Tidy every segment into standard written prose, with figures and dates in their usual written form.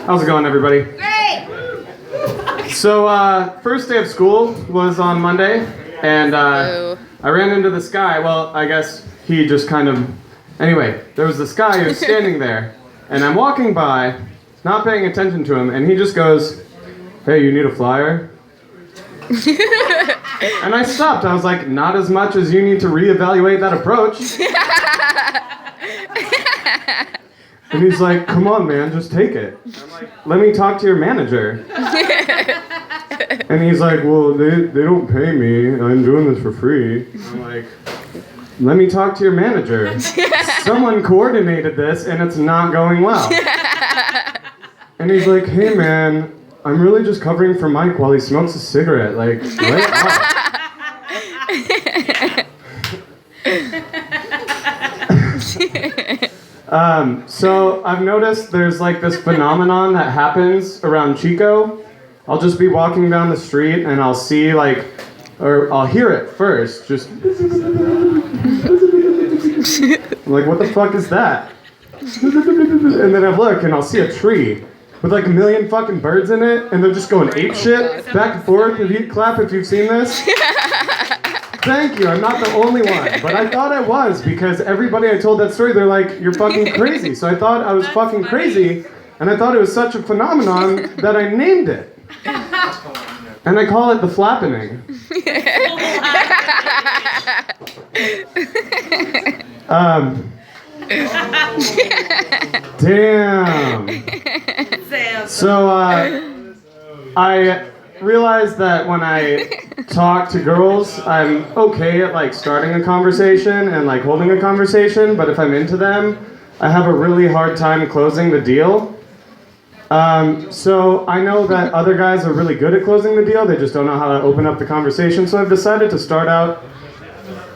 How's it going, everybody? Great! So, first day of school was on Monday, and I ran into this guy. Well, I guess he just kind of... Anyway, there was this guy who was standing there, and I'm walking by, not paying attention to him, and he just goes, "Hey, you need a flyer?" And I stopped. I was like, not as much as you need to reevaluate that approach. And he's like, "Come on, man, just take it." I'm like, "Let me talk to your manager." And he's like, "Well, they don't pay me. I'm doing this for free." I'm like, "Let me talk to your manager. Someone coordinated this and it's not going well." And he's like, "Hey, man, I'm really just covering for Mike while he smokes a cigarette. Like, lay it off." So I've noticed there's like this phenomenon that happens around Chico. I'll just be walking down the street and I'll see like, or I'll hear it first, just I'm like, what the fuck is that? And then I look and I'll see a tree with like a million fucking birds in it, and they're just going ape shit back and forth. If you clap if you've seen this. Thank you, I'm not the only one, but I thought I was, because everybody I told that story, they're like, "You're fucking crazy." So I thought I was fucking crazy, and I thought it was such a phenomenon that I named it. And I call it the flappening. Damn. So, I realized that when I talk to girls, I'm okay at like starting a conversation and like holding a conversation, but if I'm into them, I have a really hard time closing the deal. So I know that other guys are really good at closing the deal, they just don't know how to open up the conversation, so I've decided to start out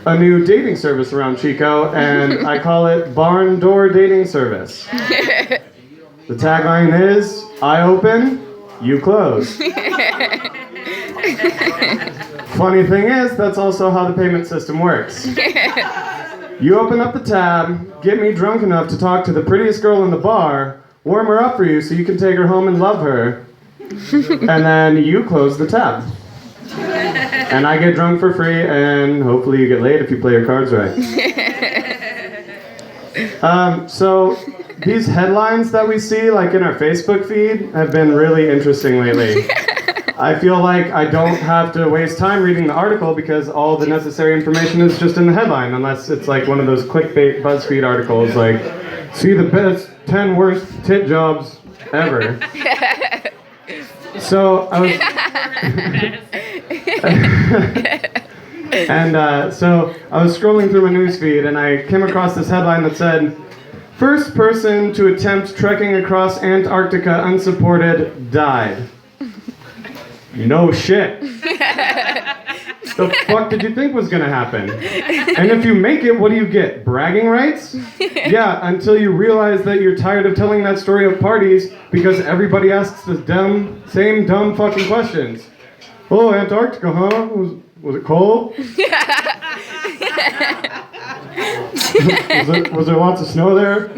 a new dating service around Chico, and I call it Barn Door Dating Service. The tagline is, "I open, you close." Funny thing is, that's also how the payment system works. You open up the tab, get me drunk enough to talk to the prettiest girl in the bar, warm her up for you so you can take her home and love her, and then you close the tab. And I get drunk for free, and hopefully you get laid if you play your cards right. So these headlines that we see like in our Facebook feed have been really interesting lately. I feel like I don't have to waste time reading the article because all the necessary information is just in the headline, unless it's like one of those clickbait BuzzFeed articles like, "See the best 10 worst tit jobs ever." So I was... So I was scrolling through my newsfeed and I came across this headline that said, "First person to attempt trekking across Antarctica unsupported died." No shit. The fuck did you think was gonna happen? And if you make it, what do you get? Bragging rights? Yeah, until you realize that you're tired of telling that story at parties because everybody asks the same dumb fucking questions. "Oh, Antarctica, huh? Was it cold? was there lots of snow there?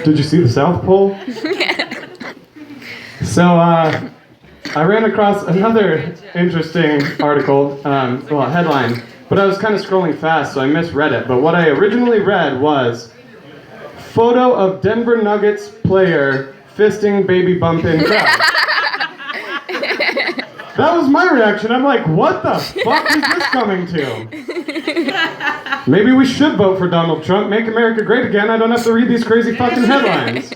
Did you see the South Pole?" So, I ran across another interesting article, headline, but I was kind of scrolling fast, so I misread it. But what I originally read was, "Photo of Denver Nuggets player fisting baby bump in crowd." That was my reaction. I'm like, what the fuck is this coming to? Maybe we should vote for Donald Trump, make America great again. I don't have to read these crazy fucking headlines.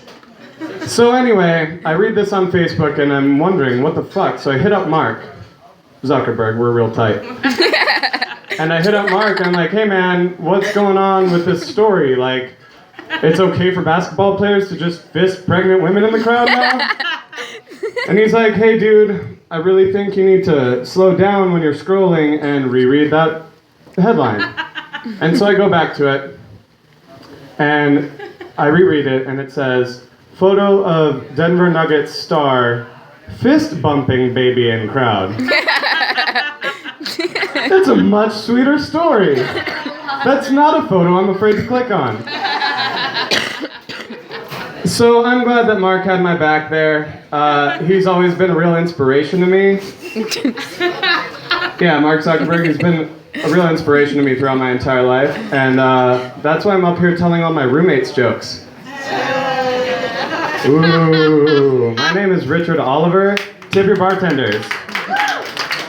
So anyway, I read this on Facebook and I'm wondering, what the fuck? So I hit up Mark Zuckerberg, we're real tight. And I hit up Mark, I'm like, "Hey man, what's going on with this story? Like, it's okay for basketball players to just fist pregnant women in the crowd now?" And he's like, "Hey dude, I really think you need to slow down when you're scrolling and reread that headline." And so I go back to it, and I reread it, and it says, "Photo of Denver Nuggets star fist bumping baby in crowd." It's a much sweeter story. That's not a photo I'm afraid to click on. So I'm glad that Mark had my back there. He's always been a real inspiration to me. Yeah, Mark Zuckerberg has been a real inspiration to me throughout my entire life. And that's why I'm up here telling all my roommates jokes. Ooh, my name is Richard Oliver. Tip your bartenders.